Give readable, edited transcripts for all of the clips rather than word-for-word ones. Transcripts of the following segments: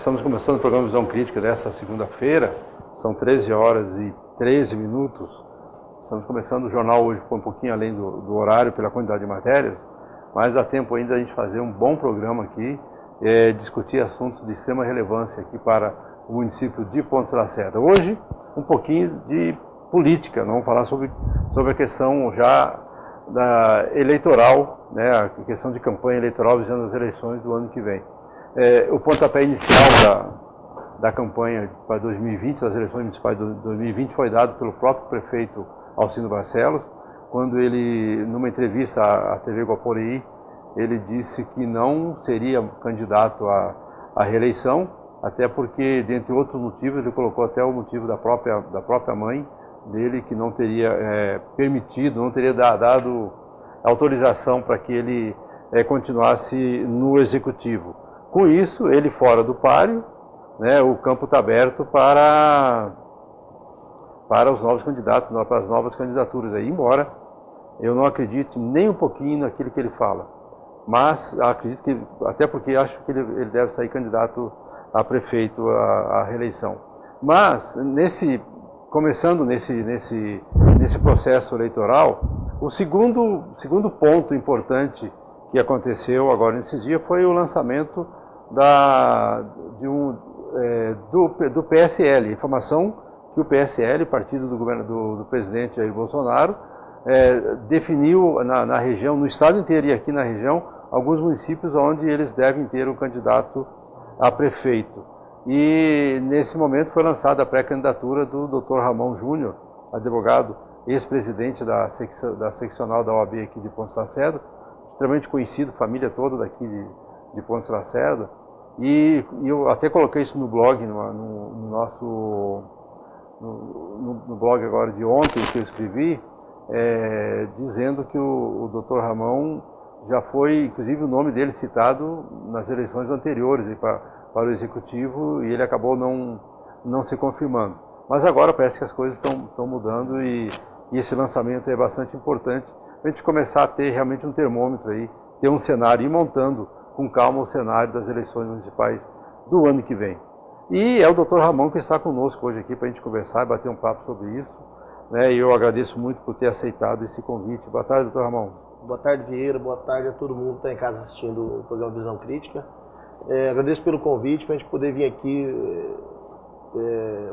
Estamos começando o programa Visão Crítica desta segunda-feira, são 13 horas e 13 minutos. Estamos começando o jornal hoje um pouquinho além do horário, pela quantidade de matérias, mas dá tempo ainda a gente fazer um bom programa aqui, discutir assuntos de extrema relevância aqui para o município de Pontes de Lacerda. Hoje, um pouquinho de política, vamos falar sobre a questão já eleitoral, né, a questão de campanha eleitoral visando as eleições do ano que vem. O pontapé inicial da campanha para 2020, das eleições municipais de 2020, foi dado pelo próprio prefeito Alcindo Barcelos, quando ele, numa entrevista à TV Guaporé, ele disse que não seria candidato à reeleição, até porque, dentre outros motivos, ele colocou até o motivo da própria mãe dele, que não teria permitido, não teria dado autorização para que ele continuasse no executivo. Com isso, ele fora do páreo, né, o campo está aberto para os novos candidatos, para as novas candidaturas aí, embora eu não acredite nem um pouquinho naquilo que ele fala. Mas acredito que, até porque acho que ele deve sair candidato a prefeito à reeleição. Mas, começando nesse processo eleitoral, o segundo ponto importante que aconteceu agora nesse dia foi o lançamento do PSL, informação que o PSL, partido do presidente Jair Bolsonaro, definiu na região, no estado inteiro e aqui na região, alguns municípios onde eles devem ter um candidato a prefeito. E nesse momento foi lançada a pré-candidatura do Dr. Ramon Júnior, advogado, ex-presidente da seccional da OAB aqui de Pontes de Lacerda, extremamente conhecido, família toda daqui de Pontes de Lacerda. E eu até coloquei isso no blog, no blog agora de ontem que eu escrevi, dizendo que o Dr. Ramon já foi, inclusive o nome dele citado nas eleições anteriores para o Executivo, e ele acabou não se confirmando. Mas agora parece que as coisas estão mudando e esse lançamento é bastante importante para a gente começar a ter realmente um termômetro aí, ter um cenário e ir montando com calma o cenário das eleições municipais do ano que vem. E é o Dr. Ramon que está conosco hoje aqui para a gente conversar e bater um papo sobre isso, né? E eu agradeço muito por ter aceitado esse convite. Boa tarde, Dr. Ramon. Boa tarde, Vieira. Boa tarde a todo mundo que está em casa assistindo o programa Visão Crítica. Agradeço pelo convite para a gente poder vir aqui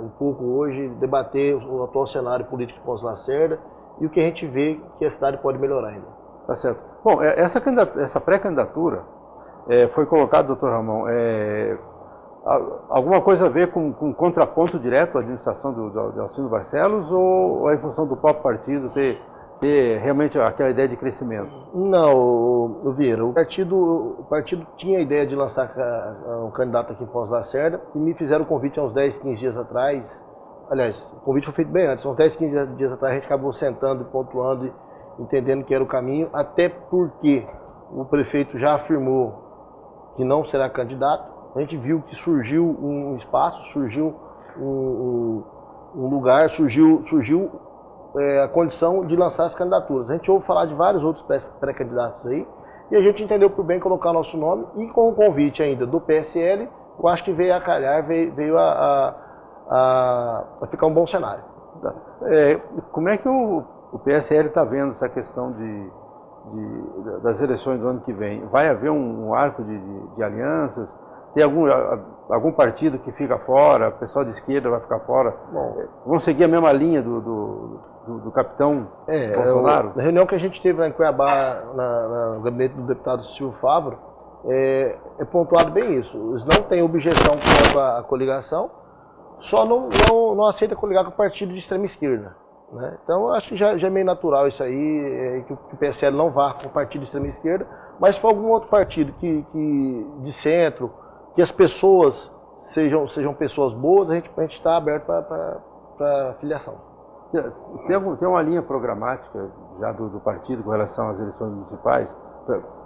um pouco hoje debater o atual cenário político de Pontes de Lacerda e o que a gente vê que a cidade pode melhorar ainda. Tá certo. Bom, essa pré-candidatura foi colocada, Dr. Ramon, alguma coisa a ver com contraponto direto à administração de Alcindo Barcelos, ou é em função do próprio partido ter realmente aquela ideia de crescimento? Não, Vieira, o partido tinha a ideia de lançar um candidato aqui em Pontes de Lacerda e me fizeram o convite há uns 10, 15 dias atrás. Aliás, o convite foi feito bem antes, uns 10, 15 dias atrás a gente acabou sentando e pontuando e entendendo que era o caminho, até porque o prefeito já afirmou que não será candidato. A gente viu que surgiu um espaço, surgiu um lugar, surgiu a condição de lançar as candidaturas. A gente ouve falar de vários outros pré-candidatos aí, e a gente entendeu por bem colocar nosso nome, e com o convite ainda do PSL, eu acho que veio a calhar, veio a ficar um bom cenário. Como é que o PSL está vendo essa questão das eleições do ano que vem? Vai haver um arco de alianças? Tem algum partido que fica fora? O pessoal de esquerda vai ficar fora? Vão seguir a mesma linha do capitão Bolsonaro? Na reunião que a gente teve lá em Cuiabá, no gabinete do deputado Silvio Favro, é pontuado bem isso. Eles não têm objeção contra a coligação, só não aceita coligar com o partido de extrema esquerda, né? Então, acho que já é meio natural isso aí, que o PSL não vá com o partido de extrema esquerda, mas se for algum outro partido de centro, que as pessoas sejam pessoas boas, a gente está aberto para filiação. Tem uma linha programática já do partido com relação às eleições municipais?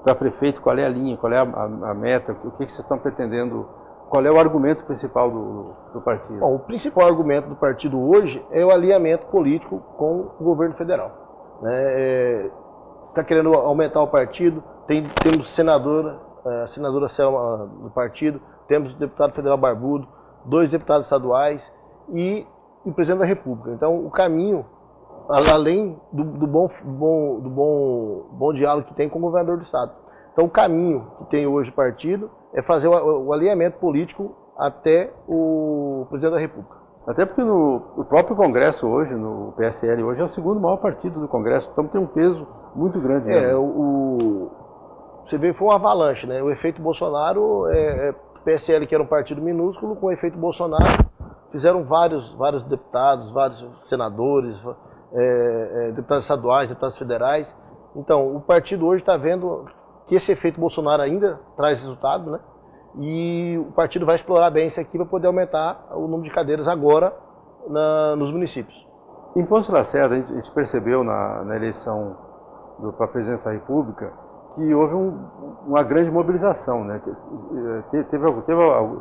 Para prefeito, qual é a linha, qual é a meta, o que vocês estão pretendendo, qual é o argumento principal do partido? Bom, o principal argumento do partido hoje é o alinhamento político com o governo federal, né? Está querendo aumentar o partido, temos a senadora Selma do partido, temos o deputado federal Barbudo, 2 deputados estaduais e o presidente da República. Então, o caminho, além do bom diálogo que tem com o governador do estado. Então, o caminho que tem hoje o partido é fazer o alinhamento político até o presidente da República. Até porque o próprio Congresso hoje, no PSL hoje, é o segundo maior partido do Congresso, então tem um peso muito grande. Você vê que foi uma avalanche, né? O efeito Bolsonaro, o PSL que era um partido minúsculo, com o efeito Bolsonaro, fizeram vários deputados, vários senadores, deputados estaduais, deputados federais. Então, o partido hoje está vendo que esse efeito Bolsonaro ainda traz resultado, né? E o partido vai explorar bem isso aqui para poder aumentar o número de cadeiras agora nos municípios. Em Ponta Lacerda, a gente percebeu na eleição para a presidência da República que houve uma grande mobilização, né?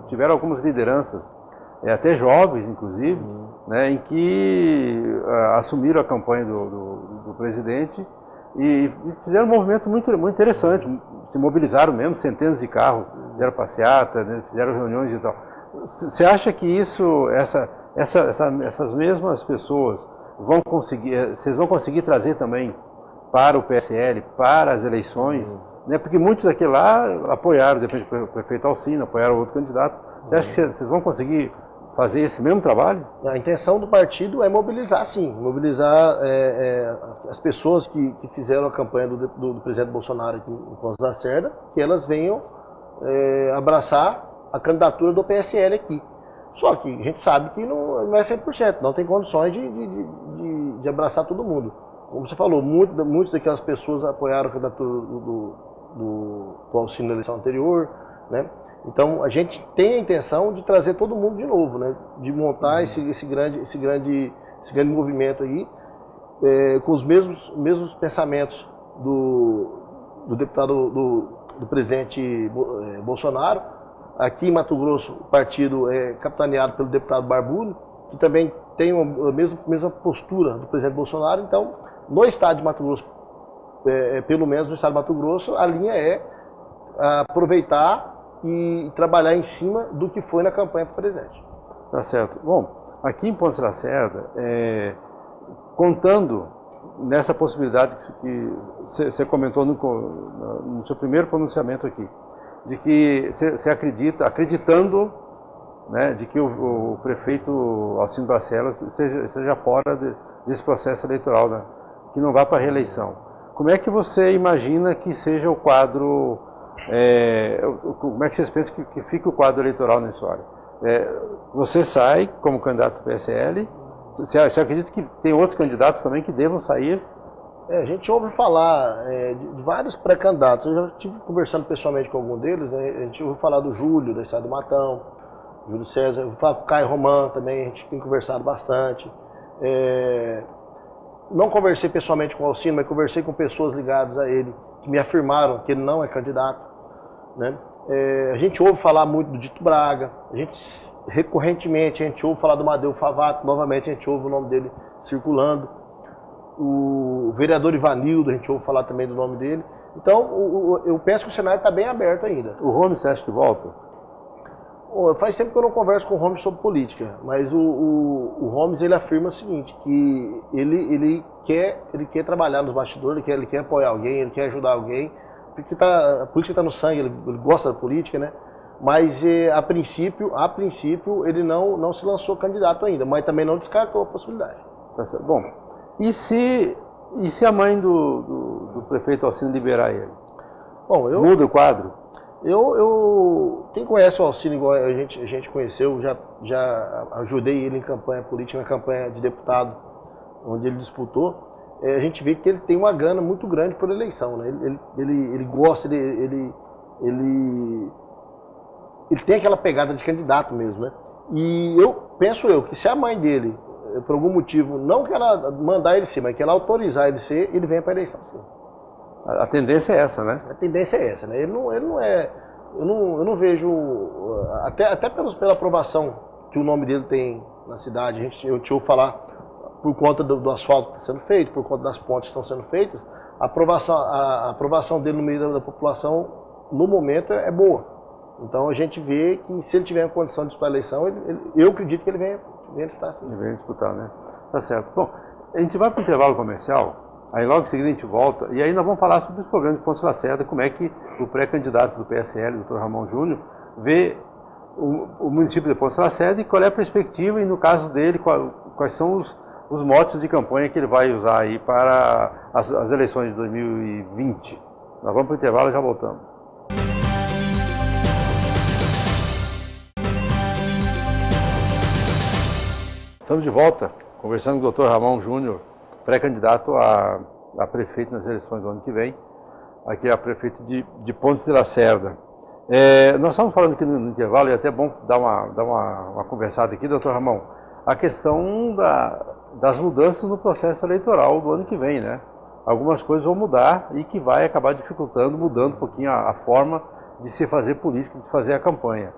Tiveram algumas lideranças, até jovens inclusive, né, em que assumiram a campanha do presidente e fizeram um movimento muito interessante, se mobilizaram mesmo, centenas de carros, fizeram passeata, né, fizeram reuniões e tal. Você acha que essas mesmas pessoas vocês vão conseguir trazer também para o PSL, para as eleições, né? Porque muitos aqui lá apoiaram, depende do prefeito Alcino, apoiaram outro candidato. Você acha que vocês vão conseguir fazer esse mesmo trabalho? A intenção do partido é mobilizar, sim, mobilizar as pessoas que fizeram a campanha do presidente Bolsonaro aqui em Ponta Lacerda, que elas venham abraçar a candidatura do PSL aqui. Só que a gente sabe que não é 100%, não tem condições de abraçar todo mundo. Como você falou, muitas daquelas pessoas apoiaram a candidatura do Alcino na eleição anterior, né? Então a gente tem a intenção de trazer todo mundo de novo, né? De montar esse grande movimento aí, com os mesmos pensamentos do deputado do presidente Bolsonaro. Aqui em Mato Grosso, o partido é capitaneado pelo deputado Barbudo, que também tem a mesma postura do presidente Bolsonaro. Então, no estado de Mato Grosso, pelo menos no estado de Mato Grosso, a linha é aproveitar e trabalhar em cima do que foi na campanha para presidente. Tá certo. Bom, aqui em Ponta Lacerda, contando nessa possibilidade que você comentou no seu primeiro pronunciamento aqui, de que você acreditando, né, de que o prefeito Alcino Barcelos seja fora desse processo eleitoral, né, que não vá para a reeleição. Como é que você imagina que seja o quadro, como é que vocês pensam que fique o quadro eleitoral na história? Você sai como candidato do PSL, você acredita que tem outros candidatos também que devam sair? A gente ouve falar de vários pré-candidatos. Eu já estive conversando pessoalmente com algum deles, né? A gente ouve falar do Júlio, da Estrada do Matão, Júlio César, eu ouvi falar com o Caio Román também, a gente tem conversado bastante. Não conversei pessoalmente com o Alcino, mas conversei com pessoas ligadas a ele, que me afirmaram que ele não é candidato, né? A gente ouve falar muito do Dito Braga, recorrentemente a gente ouve falar do Madeu Favato, novamente a gente ouve o nome dele circulando. O vereador Ivanildo, a gente ouve falar também do nome dele. Então, eu penso que o cenário está bem aberto ainda. O Romes, você acha que volta? Faz tempo que eu não converso com o Romes sobre política, mas o Romes, ele afirma o seguinte, que ele quer trabalhar nos bastidores, ele quer apoiar alguém, ele quer ajudar alguém, porque a política está no sangue, ele gosta da política, né? Mas a princípio ele não se lançou candidato ainda, mas também não descartou a possibilidade. Tá certo. Bom, e se a mãe do prefeito Alcino liberar ele? Bom, muda o quadro? Quem conhece o Alcino igual a gente conheceu, já ajudei ele em campanha política, na campanha de deputado, onde ele disputou. A gente vê que ele tem uma gana muito grande por eleição, né? Ele gosta, ele tem aquela pegada de candidato mesmo, né? E penso que se a mãe dele, por algum motivo, não que ela mandar ele ser, mas que ela autorizar ele ser, ele vem para a eleição, sim. A tendência é essa, né? A tendência é essa, né? Ele não é... Eu não vejo... Até pela aprovação que o nome dele tem na cidade, eu te ouvo falar por conta do asfalto que está sendo feito, por conta das pontes que estão sendo feitas, a aprovação dele no meio da população, no momento, é boa. Então a gente vê que se ele tiver condição de disputar a eleição, eu acredito que ele venha disputar sim. Ele venha disputar, né? Tá certo. Bom, a gente vai para o intervalo comercial, aí logo em seguida a gente volta, e aí nós vamos falar sobre os programas de Pontes Lacerda, como é que o pré-candidato do PSL, Dr. Ramon Júnior, vê o município de Pontes Lacerda e qual é a perspectiva, e no caso dele, quais são os motes de campanha que ele vai usar aí para as eleições de 2020. Nós vamos para o intervalo e já voltamos. Estamos de volta, conversando com o Dr. Ramon Júnior, pré-candidato a prefeito nas eleições do ano que vem, aqui a prefeito de Pontes de Lacerda. Nós estamos falando aqui no intervalo, e é até bom dar uma conversada aqui, Dr. Ramon, a questão das mudanças no processo eleitoral do ano que vem, né? Algumas coisas vão mudar e que vai acabar dificultando, mudando um pouquinho a forma de se fazer política, de fazer a campanha.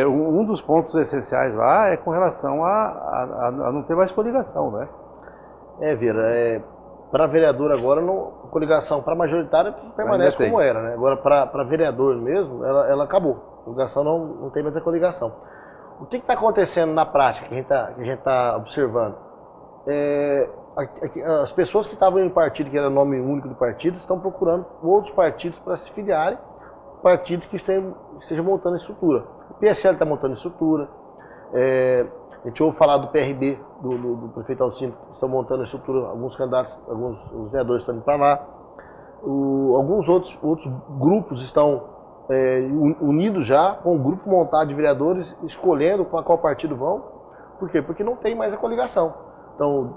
Um dos pontos essenciais lá é com relação a não ter mais coligação, né? Vieira, para vereador agora, a coligação para majoritária permanece como era, né? Agora para vereador mesmo, ela acabou. A coligação não tem mais a coligação. O que está acontecendo na prática que a gente está observando? As pessoas que estavam em partido, que era nome único do partido, estão procurando outros partidos para se filiarem, partidos que estejam montando estrutura. O PSL está montando estrutura, a gente ouve falar do PRB, do prefeito Alcino, que estão montando estrutura, alguns candidatos, os vereadores estão indo para lá. Alguns outros grupos estão unidos já, com um grupo montado de vereadores, escolhendo para qual partido vão. Por quê? Porque não tem mais a coligação. Então,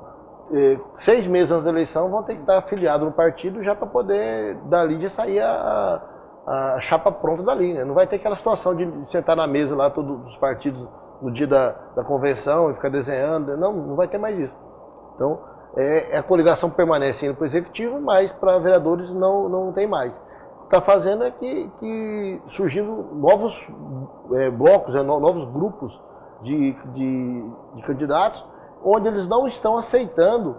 6 meses antes da eleição, vão ter que estar afiliados no partido já para poder, dali, já sair a chapa pronta dali, né? Não vai ter aquela situação de sentar na mesa lá, todos os partidos, no dia da convenção, e ficar desenhando. Não vai ter mais isso. Então, a coligação permanece indo para o executivo, mas para vereadores não tem mais. O que está fazendo é que surgindo novos blocos, novos grupos de candidatos, onde eles não estão aceitando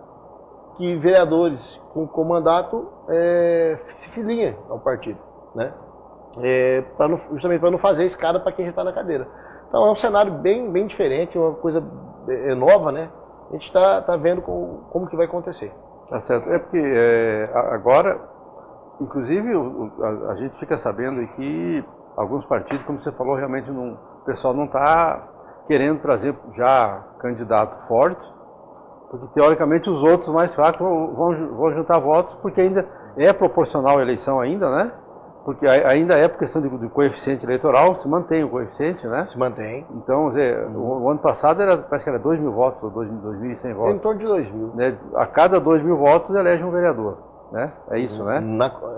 que vereadores com mandato se filiem ao partido, né? Justamente para não fazer escada para quem já está na cadeira. Então é um cenário bem diferente, uma coisa nova, né? A gente está vendo como que vai acontecer. Tá certo. Porque agora, inclusive, a gente fica sabendo que alguns partidos, como você falou, realmente o pessoal não está querendo trazer já candidato forte, porque teoricamente os outros mais fracos vão juntar votos, porque ainda é proporcional a eleição ainda, né? Porque ainda é por questão de coeficiente eleitoral, se mantém o coeficiente, né? Se mantém. Então, o ano passado parece que era 2.000 votos, ou 2.100 votos. Em torno de 2.000. Né? A cada 2.000 votos elege um vereador, né? É isso, né?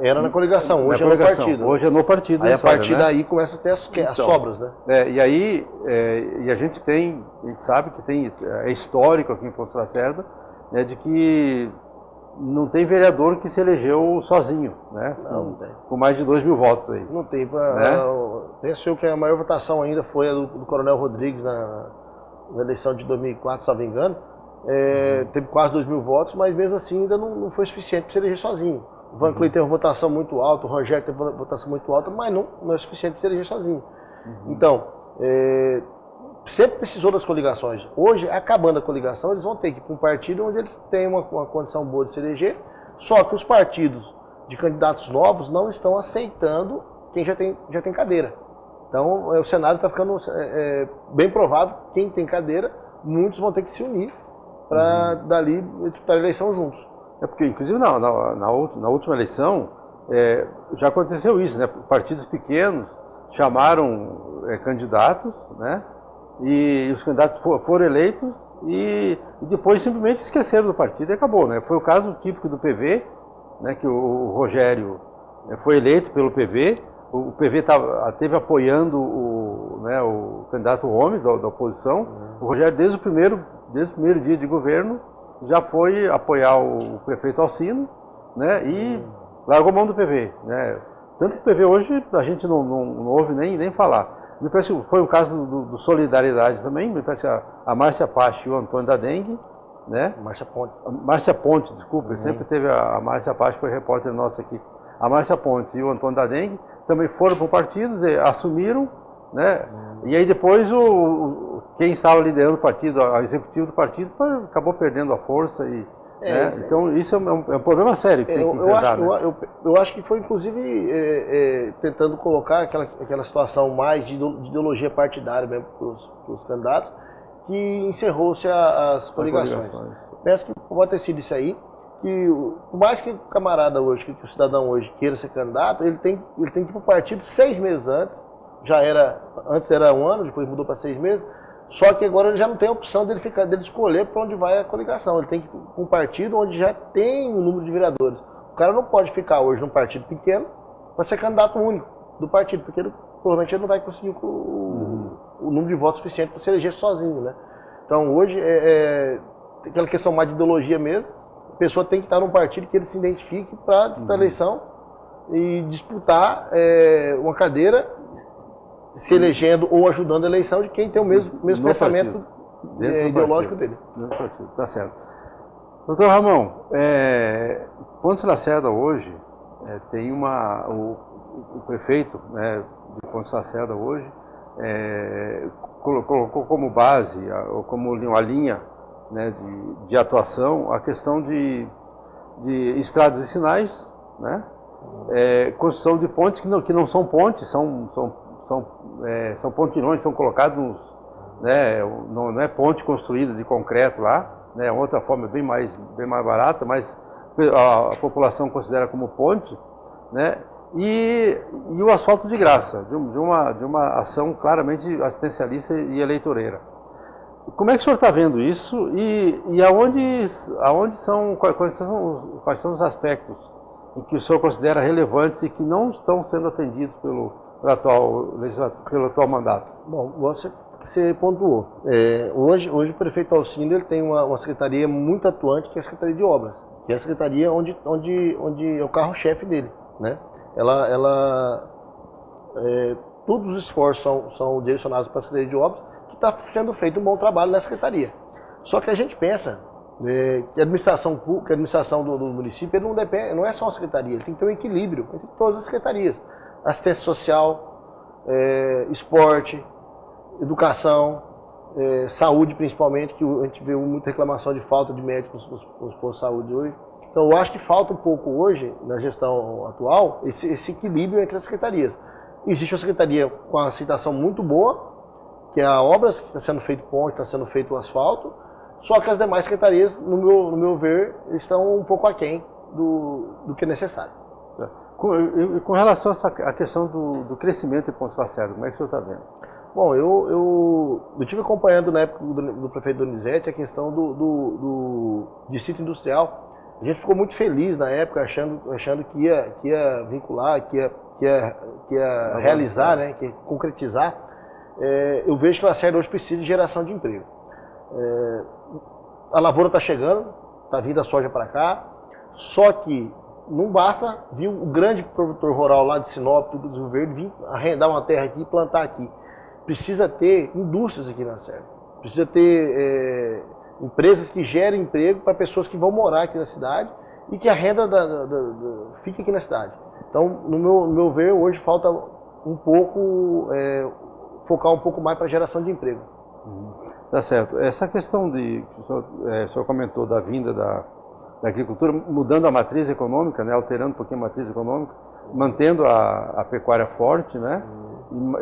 Era na coligação, hoje é no partido. Hoje é no partido. Aí a partir daí começa a ter as sobras, né? E aí, a gente sabe que é histórico aqui em Pontes Lacerda, né, de que não tem vereador que se elegeu sozinho, né? Não tem. Com mais de 2.000 votos aí. Não tem. Penso eu que a maior votação ainda foi a do Coronel Rodrigues na eleição de 2004, se não me engano. Teve quase 2.000 votos, mas mesmo assim ainda não foi suficiente para se eleger sozinho. O Van Clay teve uma votação muito alta, o Rogério teve uma votação muito alta, mas não é suficiente para se eleger sozinho. Então, sempre precisou das coligações. Hoje, acabando a coligação, eles vão ter que ir para um partido onde eles têm uma condição boa de se eleger, só que os partidos de candidatos novos não estão aceitando quem já tem cadeira. Então, o cenário está ficando bem provável que quem tem cadeira, muitos vão ter que se unir para dali disputar a eleição juntos. Porque, inclusive, na última eleição, já aconteceu isso, né? Partidos pequenos chamaram candidatos, né? E os candidatos foram eleitos e depois simplesmente esqueceram do partido e acabou, né? Foi o caso típico do PV, né? Que o Rogério foi eleito pelo PV, o PV esteve apoiando o candidato Gomes, da oposição. O Rogério, desde o primeiro dia de governo, já foi apoiar o prefeito Alcino, né? E largou mão do PV, né? Tanto que o PV hoje a gente não ouve nem falar. Me parece que foi o caso do Solidariedade também, me parece que a Márcia Pache e o Antônio da Dengue, né? Márcia Ponte, desculpa, sempre teve a Márcia Pache, foi repórter nossa aqui. A Márcia Ponte e o Antônio da Dengue também foram para o partido, assumiram, né? E aí depois quem estava liderando o partido, o executivo do partido, acabou perdendo a força. Né? Então isso é um problema sério que tem que enfrentar. Eu acho que foi inclusive tentando colocar aquela situação mais de ideologia partidária mesmo para os candidatos, que encerrou-se as coligações. Penso que pode ter sido isso aí, que por mais que o camarada hoje, que o cidadão hoje queira ser candidato, ele tem que ir para o partido 6 meses antes. Antes era 1 ano, depois mudou para 6 meses, só que agora ele já não tem a opção dele escolher para onde vai a coligação. Ele tem que ir para um partido onde já tem um número de vereadores. O cara não pode ficar hoje num partido pequeno para ser candidato único do partido, porque provavelmente ele não vai conseguir o número de votos suficiente para se eleger sozinho, né? Então hoje tem aquela questão mais de ideologia mesmo. A pessoa tem que estar num partido que ele se identifique para a eleição e disputar uma cadeira, se elegendo ou ajudando a eleição de quem tem o mesmo pensamento ideológico dele. Dentro do partido, tá certo. Doutor Ramon, Pontes Lacerda hoje tem o prefeito, né, de Pontes Lacerda hoje colocou como base, ou como uma linha, né, de atuação, a questão de estradas vicinais, né, construção de pontes que não são pontes, são pontilhões, são colocados, né, não é ponte construída de concreto lá, né, outra forma bem mais barata, mas a população considera como ponte, né, e o asfalto de graça, de uma ação claramente assistencialista e eleitoreira. Como é que o senhor está vendo isso e quais são os aspectos em que o senhor considera relevantes e que não estão sendo atendidos pelo atual mandato? Bom, você pontuou. Hoje o prefeito Alcindo ele tem uma secretaria muito atuante, que é a Secretaria de Obras, que é a secretaria onde é o carro-chefe dele, né? Todos os esforços são direcionados para a Secretaria de Obras, que está sendo feito um bom trabalho na secretaria. Só que a gente pensa que a administração pública, a administração do município, ele não é só uma secretaria, ele tem que ter um equilíbrio entre todas as secretarias. Assistência social, esporte, educação, saúde principalmente, que a gente vê muita reclamação de falta de médicos nos postos de saúde hoje. Então eu acho que falta um pouco hoje, na gestão atual, esse equilíbrio entre as secretarias. Existe uma secretaria com uma citação muito boa, que é a obras, que está sendo feito ponte, está sendo feito o asfalto, só que as demais secretarias, no meu ver, estão um pouco aquém do que é necessário. Com relação à questão do crescimento em Pontes Lacerda, como é que o senhor está vendo? Bom, eu estive acompanhando na época do prefeito Donizete a questão do distrito industrial. A gente ficou muito feliz na época, achando que ia vincular, que ia realizar, né, que ia concretizar. Eu vejo que a Lacerda hoje precisa de geração de emprego. A lavoura está chegando, está vindo a soja para cá, só que não basta vir o grande produtor rural lá de Sinop, do Rio Verde, vir arrendar uma terra aqui e plantar aqui. Precisa ter indústrias aqui na Lacerda. Precisa ter empresas que gerem emprego para pessoas que vão morar aqui na cidade e que a renda fique aqui na cidade. Então, no meu ver, hoje falta um pouco, focar um pouco mais para a geração de emprego. Tá certo. Essa questão que o senhor comentou da vinda da agricultura, mudando a matriz econômica, né, alterando um pouquinho a matriz econômica, mantendo a pecuária forte, né,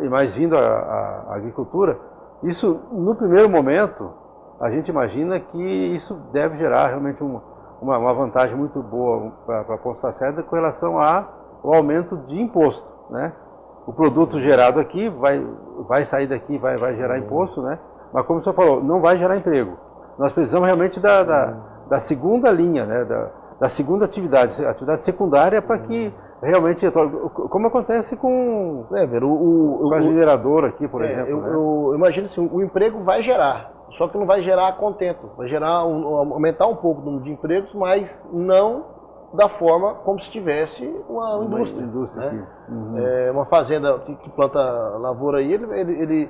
e mais vindo a agricultura, isso, no primeiro momento, a gente imagina que isso deve gerar realmente uma vantagem muito boa para Pontes Lacerda com relação ao aumento de imposto, né? O produto gerado aqui vai sair daqui, vai gerar imposto, né? Mas como o senhor falou, não vai gerar emprego. Nós precisamos realmente da segunda linha, né? Da segunda atividade secundária para que realmente, como acontece com as mineradoras aqui, por exemplo. Eu imagino assim, o emprego vai gerar, só que não vai gerar a contento, vai aumentar um pouco o número de empregos, mas não da forma como se tivesse uma indústria, né? Aqui. Uhum. Uma fazenda que planta lavoura aí, ele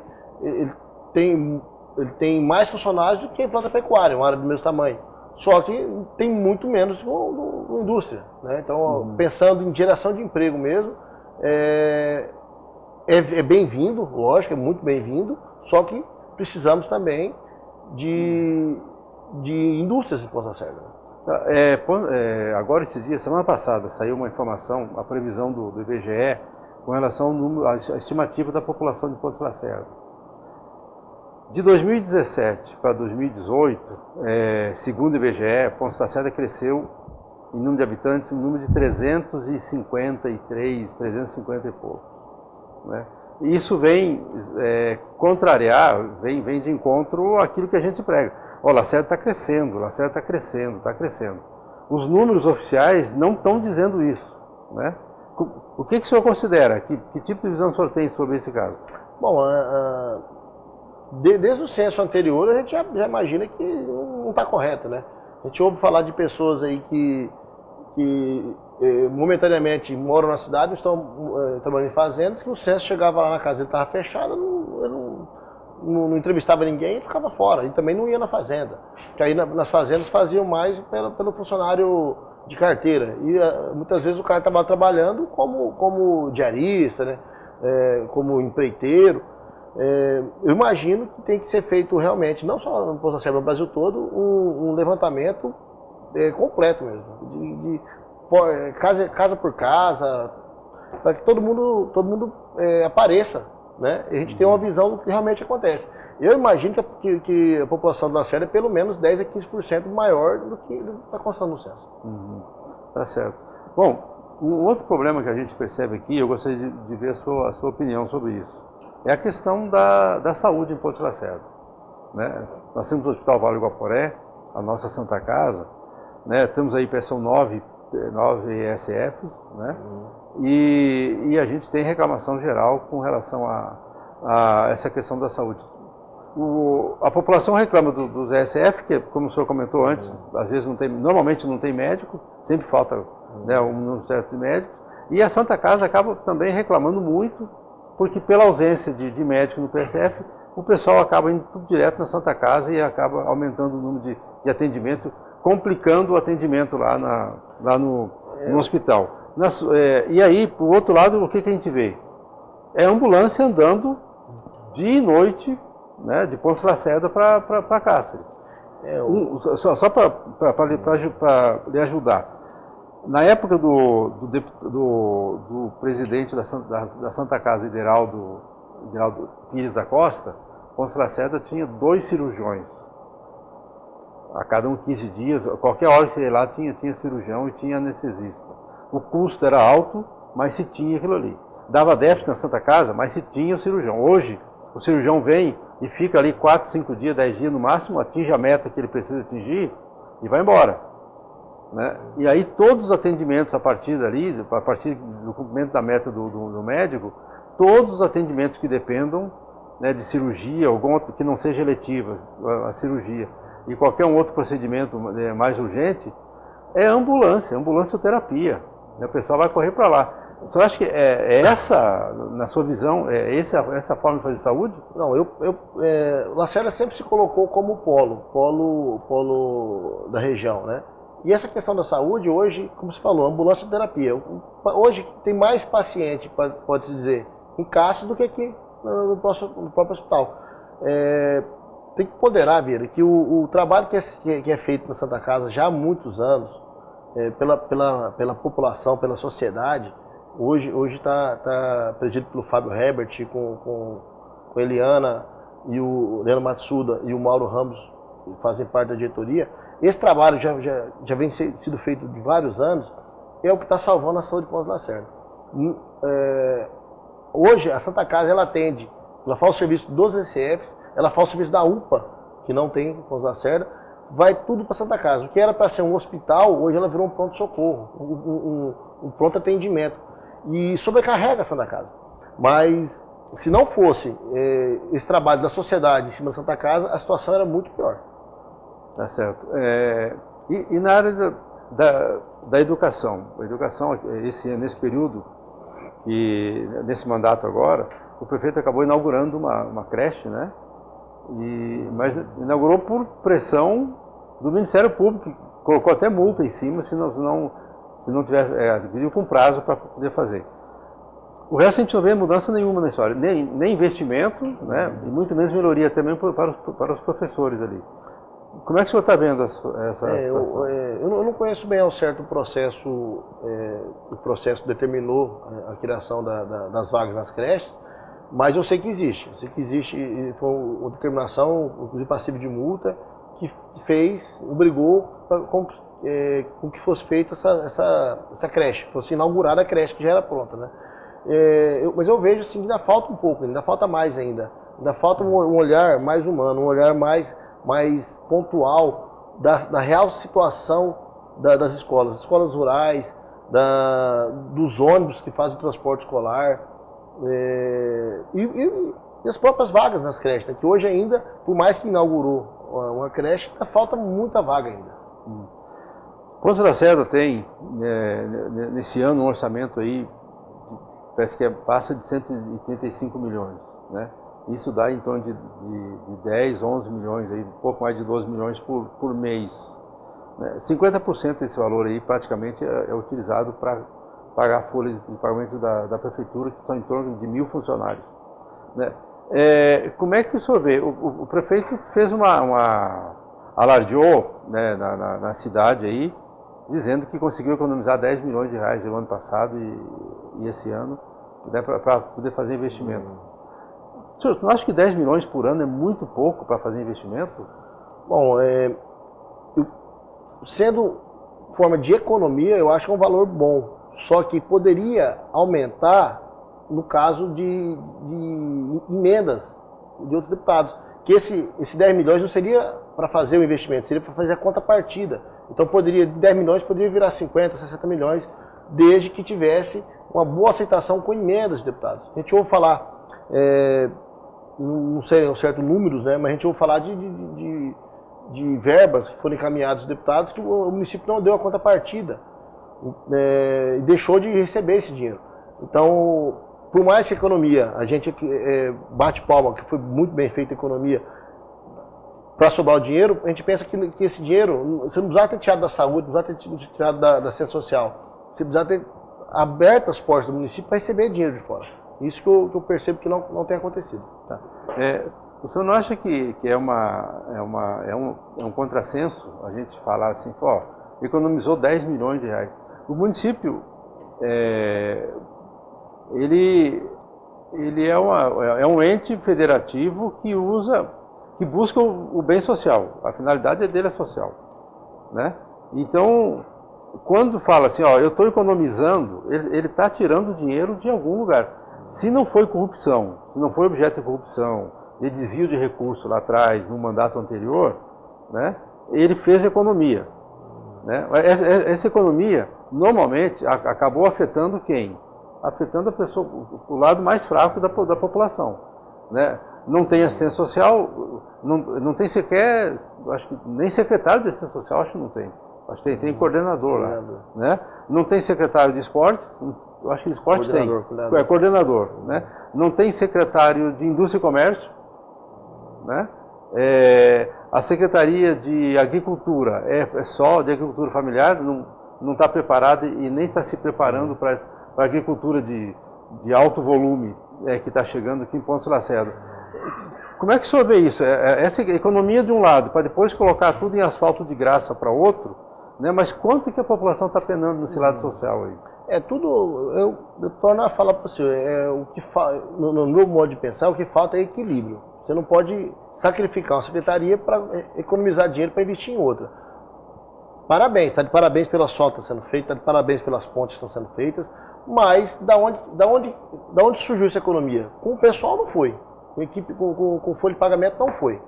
tem mais funcionários do que quem planta pecuária, uma área do mesmo tamanho. Só que tem muito menos com indústria, né? Então, pensando em geração de emprego mesmo, é bem-vindo, lógico, é muito bem-vindo, só que precisamos também de indústrias em Ponta Lacerda. Agora, esses dias, semana passada, saiu uma informação, a previsão do IBGE com relação ao número, à estimativa da população de Ponta Lacerda. De 2017 para 2018, segundo o IBGE, Ponta Lacerda cresceu em número de habitantes, em número de 353, 350 e pouco. Né? Isso vem contrariar, vem de encontro àquilo que a gente prega. Lacerda está crescendo, Lacerda está crescendo, está crescendo. Os números oficiais não estão dizendo isso. Né? O que o senhor considera? Que tipo de visão o senhor tem sobre esse caso? Bom, desde o censo anterior a gente já imagina que não está correto, né? A gente ouve falar de pessoas aí que momentaneamente moram na cidade, estão trabalhando em fazendas, que o censo chegava lá na casa, ele estava fechado, não entrevistava ninguém e ficava fora, e também não ia na fazenda. Porque aí nas fazendas faziam mais pelo funcionário de carteira, e muitas vezes o cara estava trabalhando como diarista, né? Como empreiteiro. Eu imagino que tem que ser feito realmente, não só no Ponta Lacerda, no Brasil todo, um levantamento completo mesmo, de casa por casa, para que todo mundo apareça, né? E a gente tem uma visão do que realmente acontece. Eu imagino que a população da Lacerda é pelo menos 10 a 15% maior do que está constando no censo. Tá certo. Bom, um outro problema que a gente percebe aqui, eu gostaria de ver a sua opinião sobre isso, é a questão da saúde em Ponta Lacerda. Né? Nós temos o Hospital Vale do Guaporé, a nossa Santa Casa, né? Temos aí, são 9 ESFs, né? E a gente tem reclamação geral com relação a essa questão da saúde. A população reclama dos ESF, que, como o senhor comentou antes, às vezes normalmente não tem médico, sempre falta, né, um número certo de médicos, e a Santa Casa acaba também reclamando muito, porque pela ausência de médico no PSF, o pessoal acaba indo tudo direto na Santa Casa e acaba aumentando o número de atendimento, complicando o atendimento lá no hospital. E aí, por outro lado, o que a gente vê? É ambulância andando dia e noite, né, de Ponta Lacerda para Cáceres. Só para lhe ajudar. Na época do presidente da Santa Casa, Ideraldo Pires da Costa, Ponta Lacerda tinha 2 cirurgiões. A cada 15 dias, qualquer hora que você ia lá, tinha cirurgião e tinha anestesista. O custo era alto, mas se tinha aquilo ali. Dava déficit na Santa Casa, mas se tinha o cirurgião. Hoje, o cirurgião vem e fica ali 4, 5 dias, 10 dias no máximo, atinge a meta que ele precisa atingir e vai embora. Né? E aí todos os atendimentos a partir do cumprimento da meta do médico, todos os atendimentos que dependam, né, de cirurgia, algum outro que não seja eletiva, a cirurgia, e qualquer outro procedimento mais urgente, é ambulancioterapia. Né? O pessoal vai correr para lá. Você acha que essa, na sua visão, essa forma de fazer saúde? Não, Lacerda sempre se colocou como polo da região, né? E essa questão da saúde, hoje, como você falou, ambulancioterapia. Hoje tem mais paciente, pode-se dizer, em Cáceres do que aqui no próprio hospital. Tem que ponderar, Vieira, que o trabalho que é feito na Santa Casa já há muitos anos, pela população, pela sociedade, hoje está presidido pelo Fábio Herbert, com a Eliana e o Leandro Matsuda e o Mauro Ramos, que fazem parte da diretoria. Esse trabalho já vem sido feito de vários anos, é o que está salvando a saúde de Ponta Lacerda. Hoje, a Santa Casa, ela atende, ela faz o serviço dos ECFs, ela faz o serviço da UPA, que não tem em Ponta Lacerda, vai tudo para Santa Casa. O que era para ser um hospital, hoje ela virou um pronto-socorro, um pronto atendimento. E sobrecarrega a Santa Casa. Mas, se não fosse esse trabalho da sociedade em cima da Santa Casa, a situação era muito pior. Tá certo. E na área da educação? A educação, nesse período, nesse mandato agora, o prefeito acabou inaugurando uma creche, né? Mas inaugurou por pressão do Ministério Público, que colocou até multa em cima se não tivesse, pediu com prazo para poder fazer. O resto a gente não vê mudança nenhuma na história, nem investimento, né, e muito menos melhoria também para os professores ali. Como é que o senhor está vendo essa situação? Eu não conheço bem ao certo o processo determinou a criação das vagas nas creches, mas eu sei que existe. Eu sei que existe, foi uma determinação, inclusive passiva de multa, que obrigou com que fosse feita essa creche, fosse inaugurada a creche que já era pronta, né? Mas eu vejo assim, que ainda falta um pouco, ainda falta mais ainda falta um olhar mais humano, um olhar mais pontual da real situação das escolas rurais, dos ônibus que fazem o transporte escolar, e as próprias vagas nas creches, né? Que hoje ainda, por mais que inaugurou uma creche, ainda falta muita vaga ainda. Ponta Lacerda tem, nesse ano, um orçamento aí, parece que passa de 185 milhões, né? Isso dá em torno de 10, 11 milhões, aí, um pouco mais de 12 milhões por mês. 50% desse valor aí praticamente é utilizado para pagar a folha de pagamento da prefeitura, que são em torno de 1.000 funcionários. Né? Como é que o senhor vê? O prefeito fez alardeou, né, na cidade aí, dizendo que conseguiu economizar 10 milhões de reais no ano passado e esse ano, né, para poder fazer investimento. O senhor não acha que 10 milhões por ano é muito pouco para fazer investimento? Bom, sendo forma de economia, eu acho que é um valor bom. Só que poderia aumentar no caso de emendas de outros deputados. Que esse 10 milhões não seria para fazer o investimento, seria para fazer a contrapartida. Então de 10 milhões poderia virar 50, 60 milhões, desde que tivesse uma boa aceitação com emendas de deputados. A gente ouve falar, não sei ao certo números, né, mas a gente ouve falar de verbas que foram encaminhadas aos deputados que o município não deu a contrapartida, e deixou de receber esse dinheiro. Então, por mais que a economia, a gente bate palma, que foi muito bem feita a economia, para sobrar o dinheiro, a gente pensa que esse dinheiro, você não precisava ter tirado da saúde, não precisava ter tirado da assistência social, você precisava ter aberto as portas do município para receber dinheiro de fora. Isso que eu percebo que não tem acontecido. Tá. O senhor não acha que é um contrassenso a gente falar assim, economizou 10 milhões de reais? O município, ele é um ente federativo que busca o bem social. A finalidade dele é social, né? Então, quando fala assim, eu estou economizando, ele está tirando dinheiro de algum lugar. Se não foi corrupção, se não foi objeto de corrupção, de desvio de recurso lá atrás, no mandato anterior, né, ele fez economia. Né? Essa economia, normalmente, acabou afetando quem? Afetando a pessoa, o lado mais fraco da população. Né? Não tem assistência social, não tem sequer, acho que nem secretário de assistência social, acho que não tem. Acho que tem coordenador lá. Né? Não tem secretário de esporte, eu acho que de esporte tem. Coordenador. Né? Não tem secretário de indústria e comércio. Né? A Secretaria de Agricultura é só de agricultura familiar, não está preparada e nem está se preparando para a agricultura de alto volume que está chegando aqui em Ponta Lacerda. Como é que o senhor vê isso? Essa economia de um lado, para depois colocar tudo em asfalto de graça para outro, né? Mas quanto que a população está penando nesse lado social aí? Eu torno a falar para você, no meu modo de pensar, o que falta é equilíbrio. Você não pode sacrificar uma secretaria para economizar dinheiro para investir em outra. Parabéns, está de parabéns pela asfalto que está sendo feita, está de parabéns pelas pontes que estão sendo feitas, mas da onde surgiu essa economia? Com o pessoal não foi, com equipe, com folha de pagamento não foi.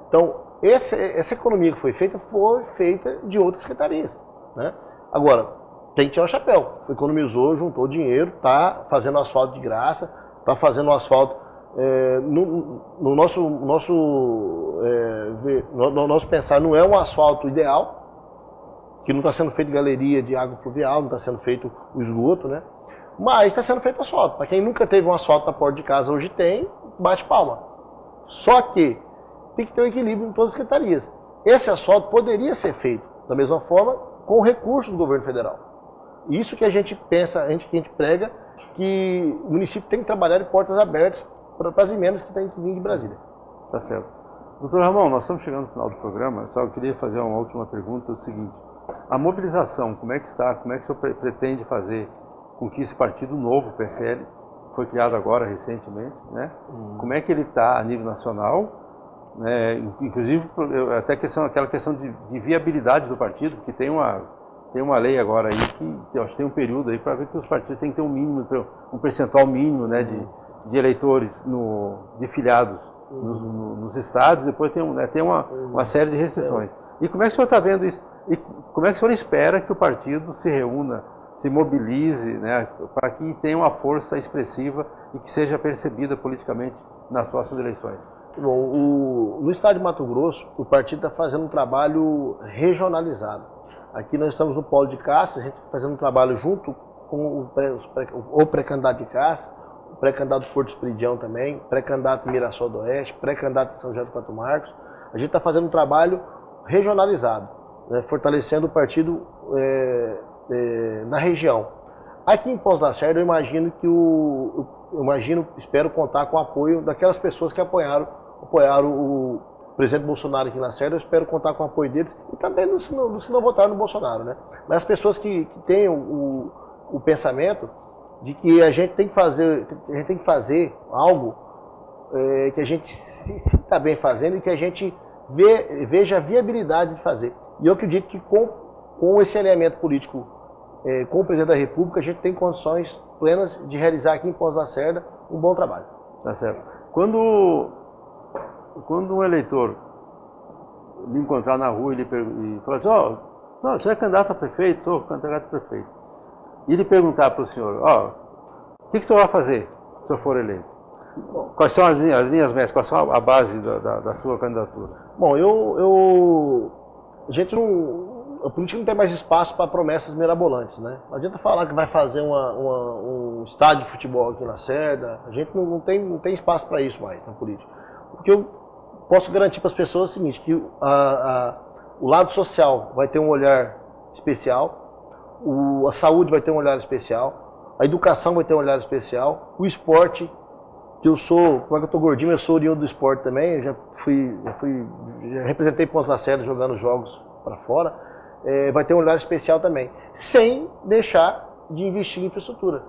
Então, essa economia que foi feita de outras secretarias. Né? Agora, tem que tirar o chapéu. Economizou, juntou dinheiro, está fazendo asfalto de graça, está fazendo asfalto. No nosso pensar, não é um asfalto ideal, que não está sendo feito galeria de água pluvial, não está sendo feito o esgoto, né? Mas está sendo feito asfalto. Para quem nunca teve um asfalto na porta de casa, hoje tem, bate palma. Só que tem que ter um equilíbrio em todas as secretarias. Esse asfalto poderia ser feito da mesma forma com recursos do governo federal. Isso que a gente pensa, que a gente prega, que o município tem que trabalhar de portas abertas para as emendas que tem que vir de Brasília. Tá certo. Doutor Ramon, nós estamos chegando no final do programa, só eu queria fazer uma última pergunta, o seguinte: a mobilização, como é que está, como é que o senhor pretende fazer com que esse partido novo, PSL, foi criado agora recentemente, né? Como é que ele está a nível nacional, né? Inclusive até aquela questão de viabilidade do partido, porque tem uma lei agora aí que eu acho que tem um período aí para ver que os partidos têm que ter um percentual mínimo, né, de eleitores de filiados nos estados. Depois tem uma série de restrições. E como é que o senhor está vendo isso? E como é que o senhor espera que o partido se reúna, se mobilize, né, para que tenha uma força expressiva e que seja percebida politicamente nas próximas eleições? Bom, no estado de Mato Grosso, o partido está fazendo um trabalho regionalizado. Aqui nós estamos no polo de Caça, a gente está fazendo um trabalho junto com o pré-candidato de Caça, o pré-candidato do Porto Esperidião também, pré-candidato em Mirassol do Oeste, pré-candidato em São José do Quatro Marcos. A gente está fazendo um trabalho regionalizado, né, fortalecendo o partido na região. Aqui em Pouso Lacerda, eu imagino espero contar com o apoio daquelas pessoas que apoiaram o presidente Bolsonaro aqui na Lacerda. Eu espero contar com o apoio deles e também dos que não votaram no Bolsonaro, né? Mas as pessoas que têm o pensamento de que a gente tem que fazer algo que a gente se está bem fazendo e que a gente veja a viabilidade de fazer. E eu acredito que com esse alinhamento político com o presidente da República, a gente tem condições plenas de realizar aqui em Pouso Lacerda um bom trabalho. Tá certo. Quando um eleitor lhe encontrar na rua e falar assim: você é candidato a prefeito? Sou candidato a prefeito. E ele perguntar para o senhor: o que o senhor vai fazer se o senhor for eleito? Quais são as linhas mestres, quais são a base da sua candidatura? Bom, a política não tem mais espaço para promessas mirabolantes, né? Não adianta falar que vai fazer um estádio de futebol aqui na Lacerda. A gente não tem espaço para isso mais na política. O que eu posso garantir para as pessoas é o seguinte: que o lado social vai ter um olhar especial, a saúde vai ter um olhar especial, a educação vai ter um olhar especial, o esporte, que como é que eu tô gordinho, eu sou oriundo do esporte também, eu já representei Pouso Lacerda jogando jogos para fora. Vai ter um olhar especial também, sem deixar de investir em infraestrutura.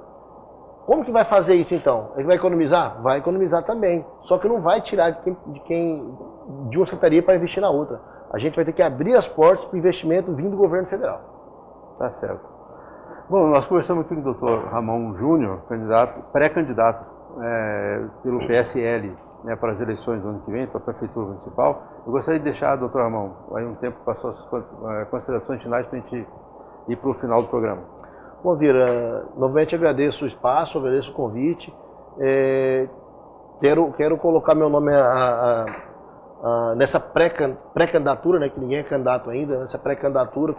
Como que vai fazer isso então? Ele vai economizar? Vai economizar também, só que não vai tirar de uma secretaria para investir na outra. A gente vai ter que abrir as portas para o investimento vindo do governo federal. Tá certo. Bom, nós conversamos aqui com o doutor Ramon Júnior, pré-candidato pelo PSL, né, para as eleições do ano que vem, para a Prefeitura Municipal. Eu gostaria de deixar, doutor Ramon, aí um tempo para as suas considerações finais para a gente ir para o final do programa. Bom, Vira, novamente agradeço o espaço, agradeço o convite. Quero colocar meu nome nessa pré-candidatura, né, que ninguém é candidato ainda, nessa pré-candidatura.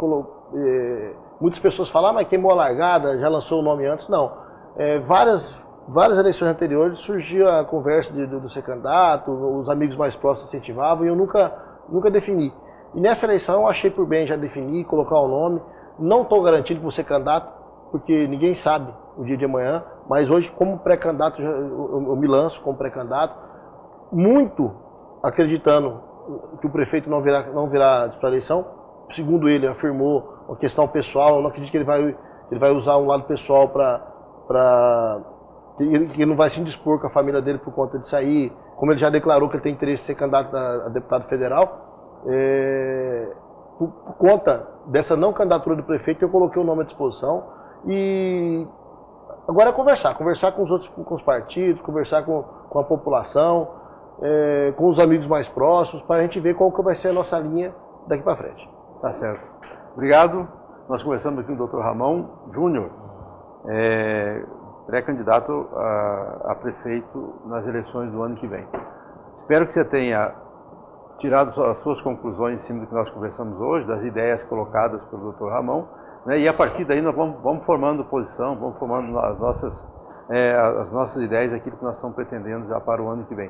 Muitas pessoas falam: mas queimou a largada, já lançou o nome antes. Não. Várias eleições anteriores surgia a conversa de ser candidato, os amigos mais próximos incentivavam, e eu nunca defini. E nessa eleição eu achei por bem já definir, colocar o nome. Não estou garantido que vou ser candidato, porque ninguém sabe o dia de amanhã, mas hoje, como pré-candidato, eu me lanço como pré-candidato, muito acreditando que o prefeito não virá para a eleição. Segundo ele, afirmou uma questão pessoal. Eu não acredito que ele vai usar um lado pessoal que não vai se indispor com a família dele por conta de sair. Como ele já declarou que ele tem interesse em ser candidato a deputado federal, por conta dessa não candidatura do prefeito, eu coloquei o nome à disposição. E agora é conversar com os partidos, conversar com a população, com os amigos mais próximos, para a gente ver qual que vai ser a nossa linha daqui para frente. Tá certo. Obrigado. Nós conversamos aqui com o Dr. Ramon Júnior, pré-candidato a prefeito nas eleições do ano que vem. Espero que você tenha tirado as suas conclusões em cima do que nós conversamos hoje, das ideias colocadas pelo Dr. Ramon, né? E a partir daí nós vamos formando posição, vamos formando as nossas ideias, aquilo que nós estamos pretendendo já para o ano que vem.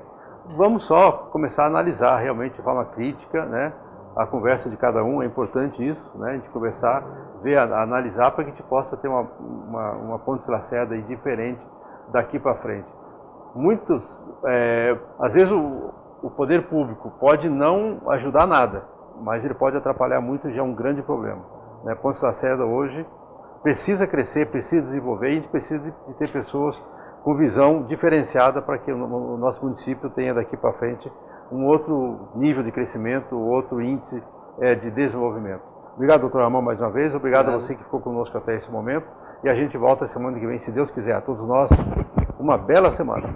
Vamos só começar a analisar realmente de forma crítica, né, a conversa de cada um, é importante isso, né? A gente conversar, ver, analisar para que a gente possa ter uma Pontes Lacerda aí diferente daqui para frente. Às vezes o poder público pode não ajudar nada, mas ele pode atrapalhar muito, já é um grande problema, né? Pontes Lacerda hoje precisa crescer, precisa desenvolver, e a gente precisa de ter pessoas com visão diferenciada para que o nosso município tenha daqui para frente um outro nível de crescimento, outro índice de desenvolvimento. Obrigado, doutor Ramon, mais uma vez. Obrigado a você que ficou conosco até esse momento. E a gente volta semana que vem, se Deus quiser. A todos nós, uma bela semana.